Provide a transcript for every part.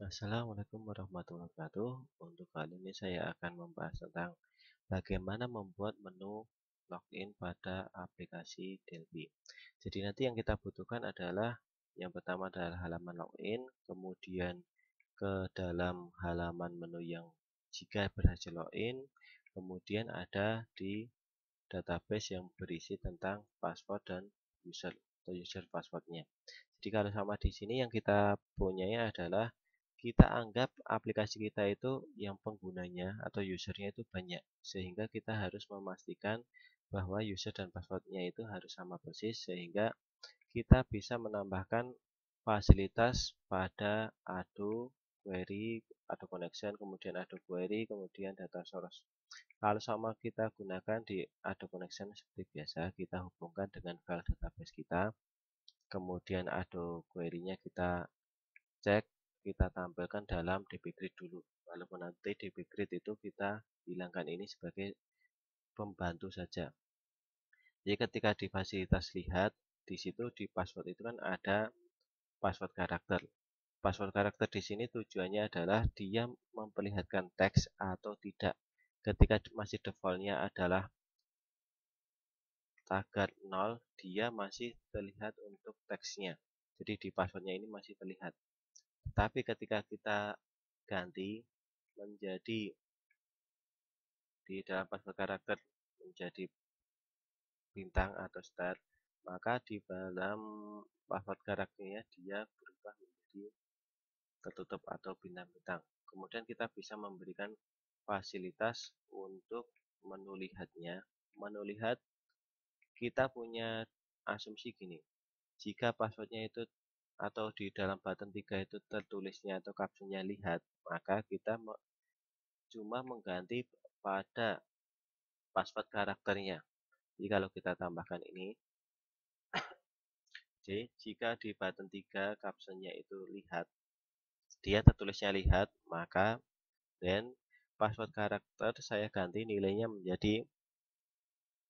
Assalamualaikum warahmatullahi wabarakatuh. Untuk kali ini saya akan membahas tentang bagaimana membuat menu login pada aplikasi Delphi. Jadi nanti yang kita butuhkan adalah yang pertama adalah halaman login, kemudian ke dalam halaman menu yang jika berhasil login, kemudian ada di database yang berisi tentang password dan user atau user passwordnya. Jadi kalau sama di sini yang kita punyanya adalah kita anggap aplikasi kita itu yang penggunanya atau usernya itu banyak, sehingga kita harus memastikan bahwa user dan passwordnya itu harus sama persis, sehingga kita bisa menambahkan fasilitas pada Ado Query, Ado Connection, kemudian Ado Query, kemudian data source. Kalau sama kita gunakan di Ado Connection seperti biasa, kita hubungkan dengan file database kita, kemudian Ado Query-nya kita cek, kita tampilkan dalam dbgrid dulu. Walaupun nanti dbgrid itu kita hilangkan ini sebagai pembantu saja. Jadi ketika di fasilitas lihat, di situ di password itu kan ada password karakter. Password karakter di sini tujuannya adalah dia memperlihatkan teks atau tidak. Ketika masih defaultnya adalah tagar 0, dia masih terlihat untuk teksnya. Jadi di passwordnya ini masih terlihat. Tapi ketika kita ganti menjadi di dalam password karakter menjadi bintang atau star, maka di dalam password karakternya dia berubah menjadi tertutup atau bintang-bintang. Kemudian kita bisa memberikan fasilitas untuk menu lihatnya. Menu lihat kita punya asumsi gini, jika passwordnya itu atau di dalam button 3 itu tertulisnya atau captionnya lihat, maka kita cuma mengganti pada password karakternya. Jadi kalau kita tambahkan ini, jadi jika di button 3 captionnya itu lihat, dia tertulisnya lihat, maka dan password karakter saya ganti nilainya menjadi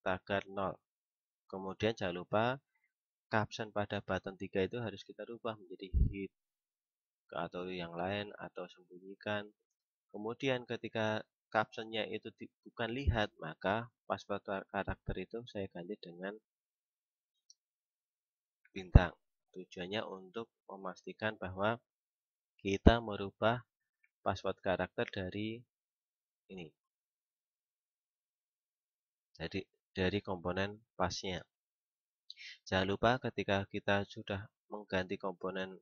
tagar 0. Kemudian jangan lupa caption pada button 3 itu harus kita rubah menjadi hid atau yang lain atau sembunyikan. Kemudian ketika captionnya itu bukan lihat, maka password karakter itu saya ganti dengan bintang. Tujuannya untuk memastikan bahwa kita merubah password karakter dari ini. Jadi dari komponen pasnya. Jangan lupa ketika kita sudah mengganti komponen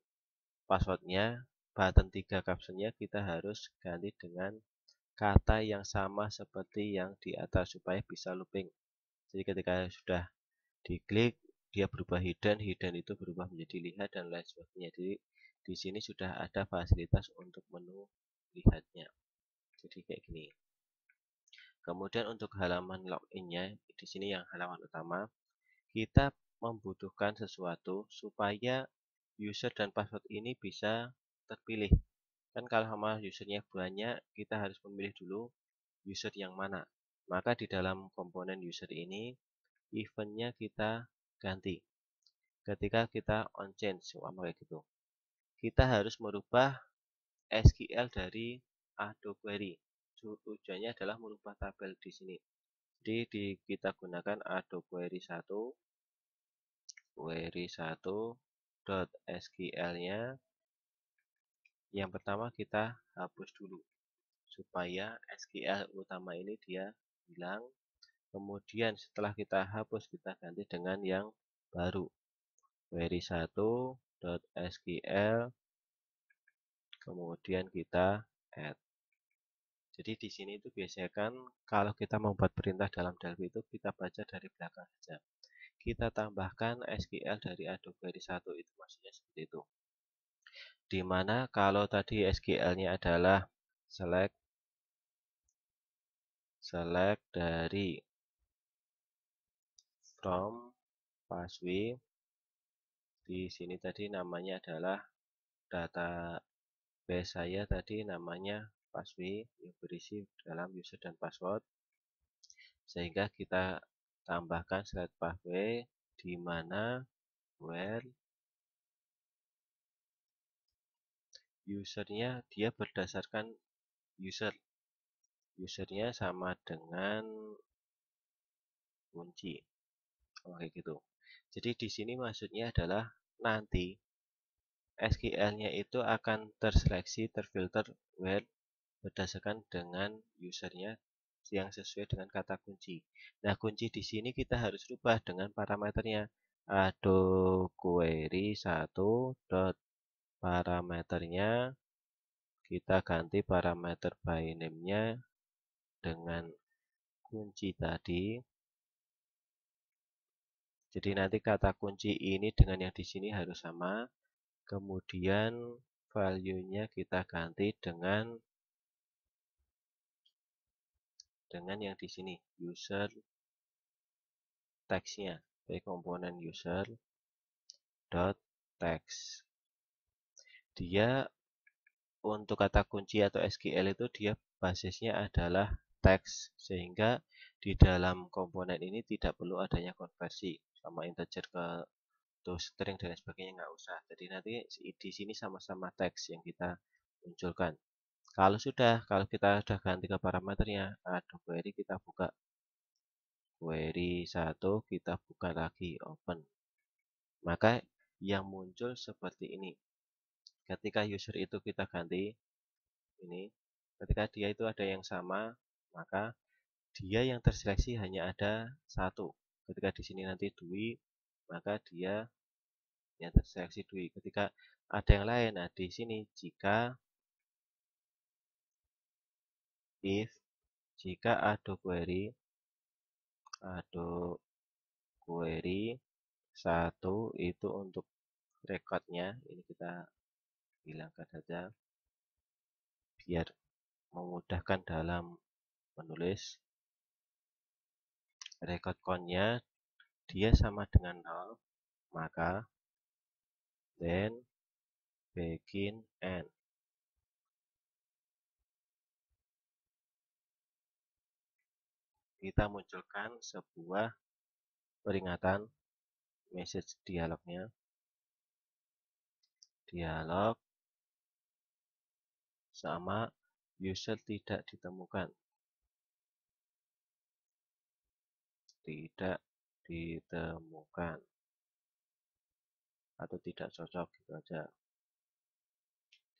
passwordnya, button 3 captionnya kita harus ganti dengan kata yang sama seperti yang di atas supaya bisa looping. Jadi ketika sudah diklik dia berubah hidden, hidden itu berubah menjadi lihat dan lain sebagainya. Jadi di sini sudah ada fasilitas untuk menu lihatnya. Jadi kayak gini. Kemudian untuk halaman loginnya, di sini yang halaman utama, kita membutuhkan sesuatu supaya user dan password ini bisa terpilih. Kan kalau sama usernya banyak, kita harus memilih dulu user yang mana. Maka di dalam komponen user ini, eventnya kita ganti. Ketika kita on change, kayak gitu. Kita harus merubah SQL dari Ado Query. Tujuannya adalah merubah tabel di sini. Jadi kita gunakan Ado Query 1, query1.sql-nya. Yang pertama kita hapus dulu supaya SQL utama ini dia hilang. Kemudian setelah kita hapus kita ganti dengan yang baru, query1.sql, kemudian kita add. Jadi di sini itu biasanya kan kalau kita membuat perintah dalam Delphi itu kita baca dari belakang saja. Kita tambahkan SQL dari Ado Query 1 itu maksudnya seperti itu. Dimana kalau tadi SQL-nya adalah select dari from password. Di sini tadi namanya adalah database saya tadi namanya password yang berisi dalam user dan password. Sehingga kita tambahkan select password di mana where usernya dia berdasarkan usernya sama dengan kunci. Kayak gitu. Jadi di sini maksudnya adalah nanti SQL-nya itu akan terseleksi, terfilter where berdasarkan dengan usernya yang sesuai dengan kata kunci. Nah, kunci di sini kita harus rubah dengan parameternya. Ado query 1 dot parameternya kita ganti parameter by name-nya dengan kunci tadi. Jadi nanti kata kunci ini dengan yang di sini harus sama. Kemudian value-nya kita ganti dengan yang di sini user text-nya, by komponen user dot text. Dia untuk kata kunci atau SQL itu dia basisnya adalah teks, sehingga di dalam komponen ini tidak perlu adanya konversi sama integer ke string dan sebagainya, nggak usah. Jadi nanti di sini sama-sama teks yang kita munculkan. Kalau kita sudah ganti ke parameternya, ada query, kita buka query 1, kita buka lagi open. Maka yang muncul seperti ini. Ketika user itu kita ganti ini, ketika dia itu ada yang sama, maka dia yang terseleksi hanya ada satu. Ketika di sini nanti Dwi, maka dia yang terseleksi Dwi. Ketika ada yang lain, nah di sini jika ada query 1 itu untuk recordnya, ini kita hilangkan saja biar memudahkan dalam menulis. Record count-nya dia sama dengan 0, maka then begin end. Kita munculkan sebuah peringatan message dialognya. Dialog sama user tidak ditemukan. Tidak ditemukan. Atau tidak cocok gitu aja.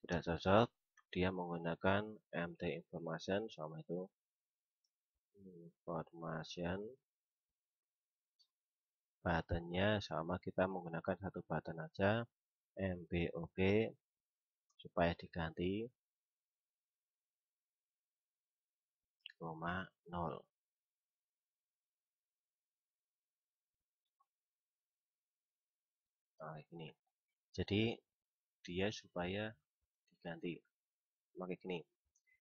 Tidak cocok, dia menggunakan empty information sama itu information. Buttonnya sama, kita menggunakan satu button aja, mbok supaya diganti 0. Nah, ini. Jadi dia supaya diganti. Maka gini.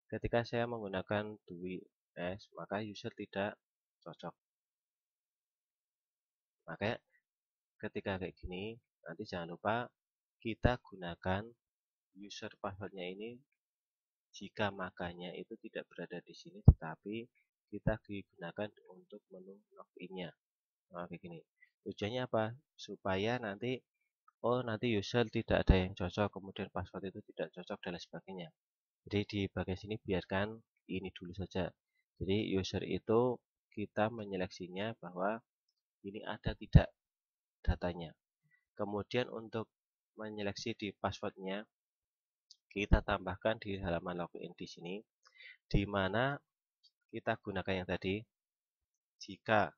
Ketika saya menggunakan Dwi S, maka user tidak cocok. Maka ketika kayak gini, nanti jangan lupa kita gunakan user passwordnya ini jika makanya itu tidak berada di sini, tetapi kita digunakan untuk menu login-nya. Nah, kayak gini. Tujuannya apa? Supaya nanti user tidak ada yang cocok, kemudian password itu tidak cocok dan lain sebagainya. Jadi di bagian sini biarkan ini dulu saja. Jadi user itu kita menyeleksinya bahwa ini ada tidak datanya. Kemudian untuk menyeleksi di passwordnya kita tambahkan di halaman login di sini, di mana kita gunakan yang tadi. Jika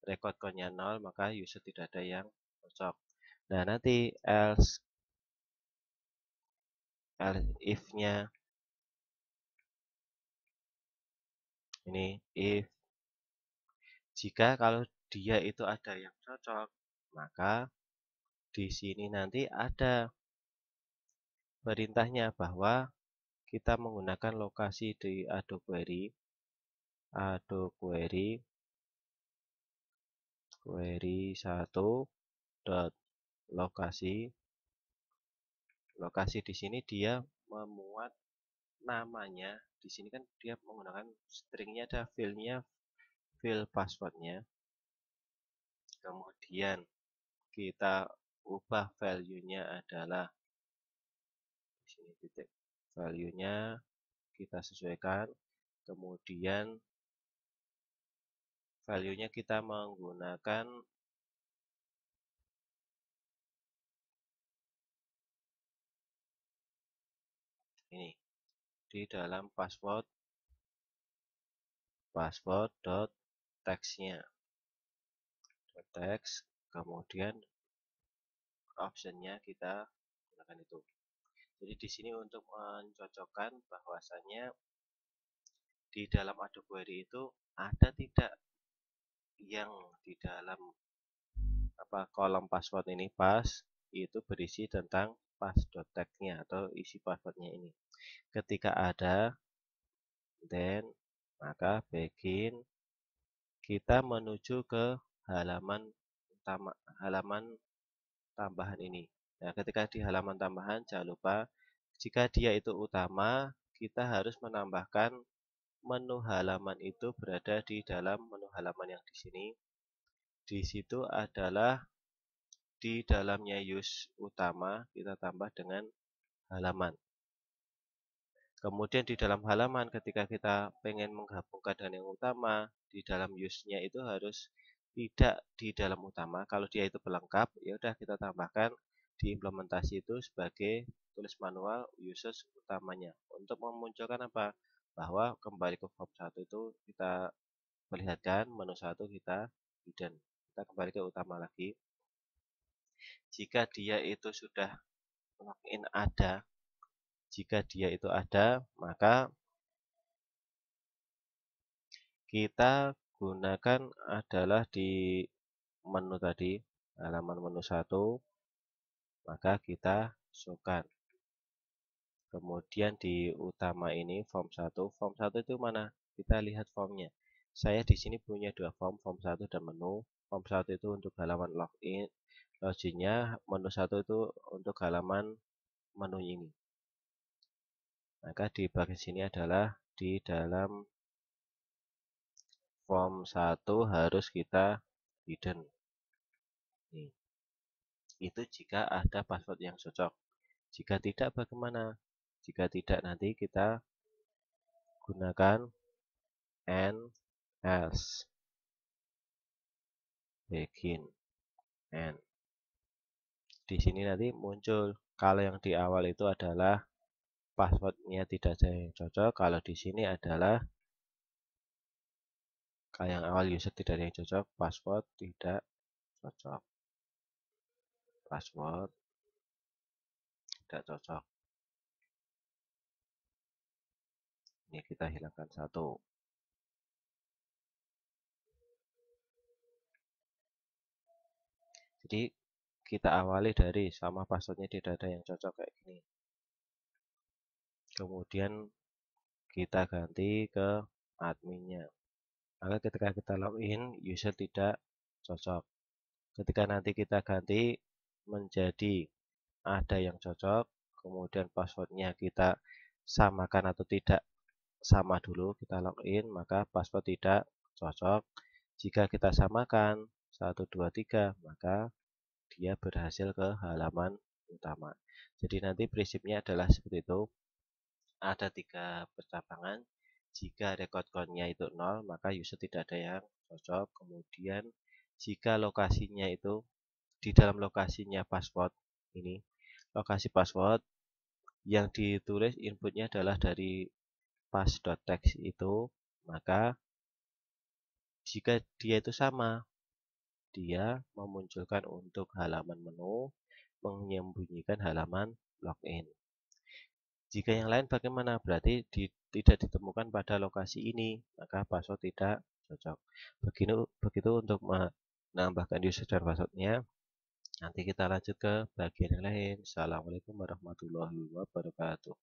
record count-nya 0, maka user tidak ada yang cocok. Nah, nanti else if-nya ini if jika kalau dia itu ada yang cocok, maka di sini nanti ada perintahnya bahwa kita menggunakan lokasi di Ado query query 1 dot lokasi di sini dia memuat namanya. Di sini kan dia menggunakan stringnya, ada fill passwordnya. Kemudian kita ubah value-nya adalah di Ini titik value-nya kita sesuaikan, kemudian value-nya kita menggunakan ini di dalam password text-nya. Text, kemudian option-nya kita gunakan itu. Jadi di sini untuk mencocokkan bahwasannya di dalam Adobe Query itu ada tidak yang di dalam kolom password ini itu berisi tentang pas.text-nya atau isi passwordnya ini. Ketika ada, then maka begin kita menuju ke halaman utama, halaman tambahan ini. Nah, ketika di halaman tambahan jangan lupa jika dia itu utama, kita harus menambahkan menu halaman itu berada di dalam menu halaman yang di sini. Di situ adalah di dalamnya use utama kita tambah dengan halaman. Kemudian di dalam halaman ketika kita pengen menggabungkan dengan yang utama, di dalam use-nya itu harus tidak di dalam utama. Kalau dia itu pelengkap, ya udah kita tambahkan di implementasi itu sebagai tulis manual uses utamanya. Untuk memunculkan apa? Bahwa kembali ke form 1 itu kita perlihatkan menu 1 kita hidden. Kita kembali ke utama lagi. Jika dia itu sudah login ada, jika dia itu ada, maka kita gunakan adalah di menu tadi, halaman menu 1, maka kita show-kan. Kemudian di utama ini form 1 itu mana? Kita lihat formnya. Saya di sini punya dua form 1 dan menu. Form 1 itu untuk halaman login, loginnya, menu 1 itu untuk halaman menu ini. Maka di bagian sini adalah di dalam form 1 harus kita hidden. Nih. Itu jika ada password yang cocok. Jika tidak bagaimana? Jika tidak nanti kita gunakan and else. Begin and. Di sini nanti muncul kalau yang di awal itu adalah passwordnya tidak ada yang cocok. Kalau di sini adalah kalau yang awal user tidak ada yang cocok, password tidak cocok. Password tidak cocok. Ini kita hilangkan satu. Jadi kita awali dari sama passwordnya tidak ada yang cocok kayak gini. Kemudian kita ganti ke adminnya. Maka ketika kita login, user tidak cocok. Ketika nanti kita ganti menjadi ada yang cocok, kemudian passwordnya kita samakan atau tidak sama dulu, kita login, maka password tidak cocok. Jika kita samakan 1, 2, 3, maka dia berhasil ke halaman utama. Jadi nanti prinsipnya adalah seperti itu. Ada 3 percabangan. Jika record count-nya itu 0, maka user tidak ada yang cocok. Kemudian jika lokasinya itu di dalam lokasinya password ini, lokasi password yang ditulis inputnya adalah dari pas.text itu, maka jika dia itu sama, dia memunculkan untuk halaman menu, menyembunyikan halaman login. Jika yang lain bagaimana? Berarti tidak ditemukan pada lokasi ini, maka password tidak cocok. Begitu untuk menambahkan user dan passwordnya. Nanti kita lanjut ke bagian yang lain. Assalamualaikum warahmatullahi wabarakatuh.